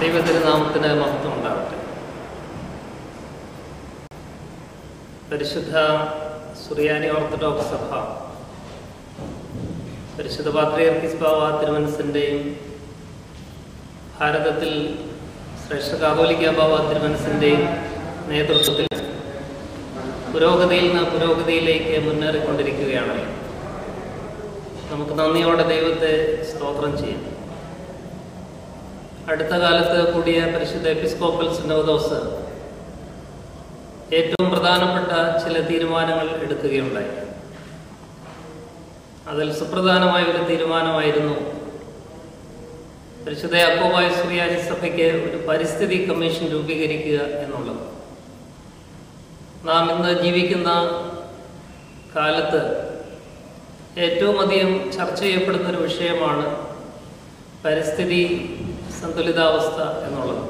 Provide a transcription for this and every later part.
ദൈവതിരുനാമത്തിന് മഹത്വം ഉണ്ടാവട്ടെ. പരിശുദ്ധ സുറിയാനി ഓർത്തഡോക്സ് സഭ പരിശുദ്ധ പാത്രിയർക്കീസ് ബാവ തിരുമനസിൻ്റെയും ഭാരതത്തിൽ ശ്രേഷ്ഠ കാതോലിക്ക ബാവ തിരുമനസിൻ്റെയും നേതൃത്വത്തിൽ പുരോഗതിയിൽ നിന്ന് പുരോഗതിയിലേക്ക് മുന്നേറിക്കൊണ്ടിരിക്കുകയാണല്ലോ. നമുക്ക് നന്ദിയോടെ ദൈവത്തെ സ്തോത്രം ചെയ്യാം. അടുത്ത കാലത്ത് കൂടിയ പരിശുദ്ധ എപ്പിസ്കോപ്പൽ സിനോദോസ് ഏറ്റവും പ്രധാനപ്പെട്ട ചില തീരുമാനങ്ങൾ എടുക്കുകയുണ്ടായി. അതിൽ സുപ്രധാനമായ ഒരു തീരുമാനമായിരുന്നു പരിശുദ്ധ യാക്കോബായ സുറിയാനി സഭയ്ക്ക് ഒരു പരിസ്ഥിതി കമ്മീഷൻ രൂപീകരിക്കുക എന്നുള്ളത്. നാം ഇന്ന് ജീവിക്കുന്ന കാലത്ത് ഏറ്റവും അധികം ചർച്ച ചെയ്യപ്പെടുന്ന ഒരു വിഷയമാണ് പരിസ്ഥിതി സന്തുലിതാവസ്ഥ എന്നുള്ളത്.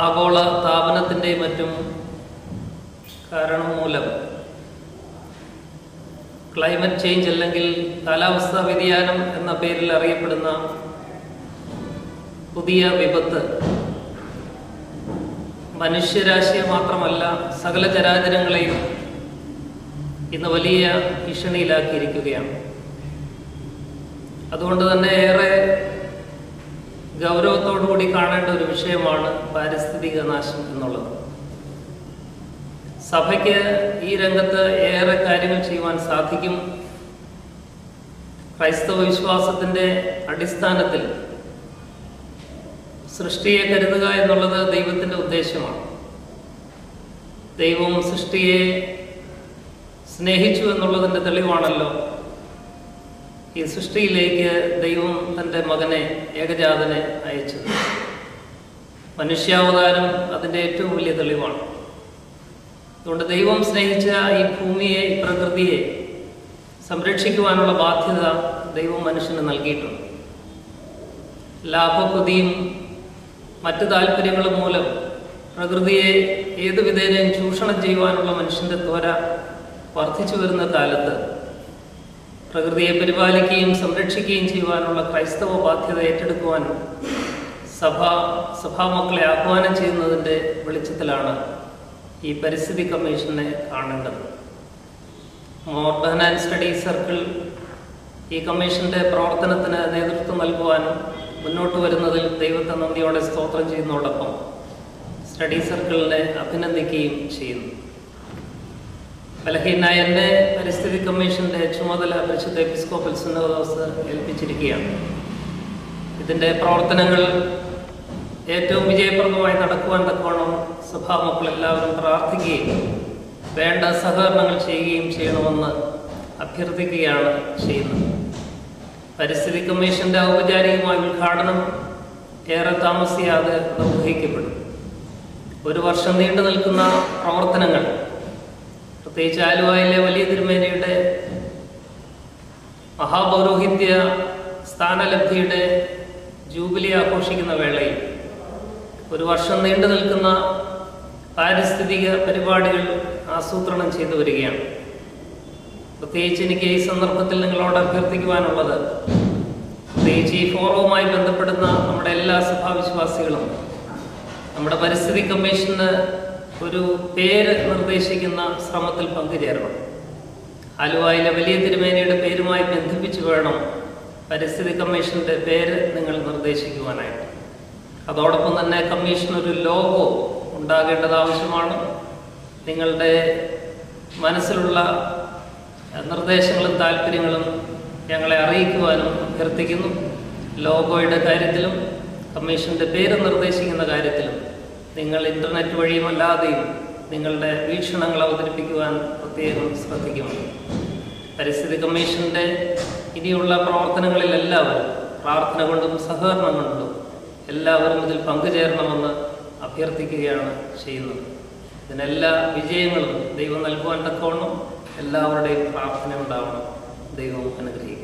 ആഗോള താപനത്തിൻ്റെയും മറ്റും കാരണം മൂലം ക്ലൈമറ്റ് ചേഞ്ച് അല്ലെങ്കിൽ കാലാവസ്ഥാ വ്യതിയാനം എന്ന പേരിൽ അറിയപ്പെടുന്ന പുതിയ വിപത്ത് മനുഷ്യരാശിയെ മാത്രമല്ല സകല ചരാചരങ്ങളെയും ഇന്ന് വലിയ ഭീഷണിയിലാക്കിയിരിക്കുകയാണ്. അതുകൊണ്ട് തന്നെ ഏറെ ഗൗരവത്തോടുകൂടി കാണേണ്ട ഒരു വിഷയമാണ് പാരിസ്ഥിതിക നാശം എന്നുള്ളത്. സഭയ്ക്ക് ഈ രംഗത്ത് ഏറെ കാര്യങ്ങൾ ചെയ്യുവാൻ സാധിക്കും. ക്രൈസ്തവ വിശ്വാസത്തിൻ്റെ അടിസ്ഥാനത്തിൽ സൃഷ്ടിയെ കരുതുക എന്നുള്ളത് ദൈവത്തിൻ്റെ ഉദ്ദേശമാണ്. ദൈവം സൃഷ്ടിയെ സ്നേഹിച്ചു എന്നുള്ളതിൻ്റെ തെളിവാണല്ലോ ഈ സൃഷ്ടിയിലേക്ക് ദൈവം തൻ്റെ മകനെ ഏകജാതനെ അയച്ചത്. മനുഷ്യാവതാരം അതിൻ്റെ ഏറ്റവും വലിയ തെളിവാണ്. അതുകൊണ്ട് ദൈവം സ്നേഹിച്ച ഈ ഭൂമിയെ, ഈ പ്രകൃതിയെ സംരക്ഷിക്കുവാനുള്ള ബാധ്യത ദൈവം മനുഷ്യന് നൽകിയിട്ടുണ്ട്. ലാഭക്കൊതിയും മറ്റു താല്പര്യങ്ങളും മൂലം പ്രകൃതിയെ ഏതു വിധേനയും ചൂഷണം ചെയ്യുവാനുള്ള മനുഷ്യൻ്റെ ത്വര വർദ്ധിച്ചു വരുന്ന കാലത്ത് പ്രകൃതിയെ പരിപാലിക്കുകയും സംരക്ഷിക്കുകയും ചെയ്യുവാനുള്ള ക്രൈസ്തവ ബാധ്യത ഏറ്റെടുക്കുവാൻ സഭാമക്കളെ ആഹ്വാനം ചെയ്യുന്നതിൻ്റെ വെളിച്ചത്തിലാണ് ഈ പരിസ്ഥിതി കമ്മീഷനെ കാണേണ്ടത്. മോഡേൺ ആൻഡ് സ്റ്റഡി സർക്കിൾ ഈ കമ്മീഷൻ്റെ പ്രവർത്തനത്തിന് നേതൃത്വം നൽകുവാനും മുന്നോട്ട് വരുന്നതിൽ ദൈവത്തെ നന്ദിയോടെ സ്തോത്രം ചെയ്യുന്നതോടൊപ്പം സ്റ്റഡി സർക്കിളിനെ അഭിനന്ദിക്കുകയും ചെയ്യുന്നു. ബലഹീനായ എന്നെ പരിസ്ഥിതി കമ്മീഷൻ്റെ ചുമതല പരിശുദ്ധ എപ്പിസ്കോപ്പൽ സിനോദോസ് ഏൽപ്പിച്ചിരിക്കുകയാണ്. ഇതിൻ്റെ പ്രവർത്തനങ്ങൾ ഏറ്റവും വിജയപ്രദമായി നടക്കുവാൻ തക്കവണ്ണം സഭാമക്കളെല്ലാവരും പ്രാർത്ഥിക്കുകയും വേണ്ട സഹകരണങ്ങൾ ചെയ്യുകയും ചെയ്യണമെന്ന് അഭ്യർത്ഥിക്കുകയാണ് ചെയ്യുന്നത്. പരിസ്ഥിതി കമ്മീഷൻ്റെ ഔപചാരികമായ ഉദ്ഘാടനം ഏറെ താമസിയാതെ നിർവഹിക്കപ്പെടും. ഒരു വർഷം നീണ്ടു നിൽക്കുന്ന പ്രവർത്തനങ്ങൾ, പ്രത്യേകിച്ച് ആലുവയിലെ വലിയ തിരുമേനിയുടെ മഹാപൗരോഹിത്യ സ്ഥാനലബ്ധിയുടെ ജൂബിലി ആഘോഷിക്കുന്ന വേളയിൽ ഒരു വർഷം നീണ്ടു നിൽക്കുന്ന പാരിസ്ഥിതിക പരിപാടികൾ ആസൂത്രണം ചെയ്തു വരികയാണ്. പ്രത്യേകിച്ച് എനിക്ക് ഈ സന്ദർഭത്തിൽ നിങ്ങളോട് അഭ്യർത്ഥിക്കുവാനുള്ളത്, പ്രത്യേകിച്ച് ഈ ഫോറവുമായി ബന്ധപ്പെടുന്ന നമ്മുടെ എല്ലാ സഭാവിശ്വാസികളും നമ്മുടെ പരിസ്ഥിതി കമ്മീഷന് ഒരു പേര് നിർദ്ദേശിക്കുന്ന ശ്രമത്തിൽ പങ്കുചേരണം. ആലുവയിലെ വലിയ തിരുമേനിയുടെ പേരുമായി ബന്ധിപ്പിച്ച് വേണം പരിസ്ഥിതി കമ്മീഷൻ്റെ പേര് നിങ്ങൾ നിർദ്ദേശിക്കുവാനായിട്ട്. അതോടൊപ്പം തന്നെ കമ്മീഷൻ ഒരു ലോഗോ ഉണ്ടാകേണ്ടത് ആവശ്യമാണ്. നിങ്ങളുടെ മനസ്സിലുള്ള നിർദ്ദേശങ്ങളും താല്പര്യങ്ങളും ഞങ്ങളെ അറിയിക്കുവാനും അഭ്യർത്ഥിക്കുന്നു. ലോഗോയുടെ കാര്യത്തിലും കമ്മീഷൻ്റെ പേര് നിർദ്ദേശിക്കുന്ന കാര്യത്തിലും നിങ്ങൾ ഇൻ്റർനെറ്റ് വഴിയും അല്ലാതെയും നിങ്ങളുടെ വീക്ഷണങ്ങൾ അവതരിപ്പിക്കുവാൻ പ്രത്യേകം ശ്രദ്ധിക്കുമല്ലോ. പരിസ്ഥിതി കമ്മീഷൻ്റെ ഇനിയുള്ള പ്രവർത്തനങ്ങളിൽ എല്ലാവരും പ്രാർത്ഥന കൊണ്ടും സഹകരണം കൊണ്ടും എല്ലാവരും ഇതിൽ പങ്കുചേരണമെന്ന് അഭ്യർത്ഥിക്കുകയാണ് ചെയ്യുന്നത്. ഇതിനെല്ലാ വിജയങ്ങളും ദൈവം നൽകുവാൻ തക്കവണ്ണം എല്ലാവരുടെയും പ്രാർത്ഥന ഉണ്ടാവണം. ദൈവം അനുഗ്രഹിക്കും.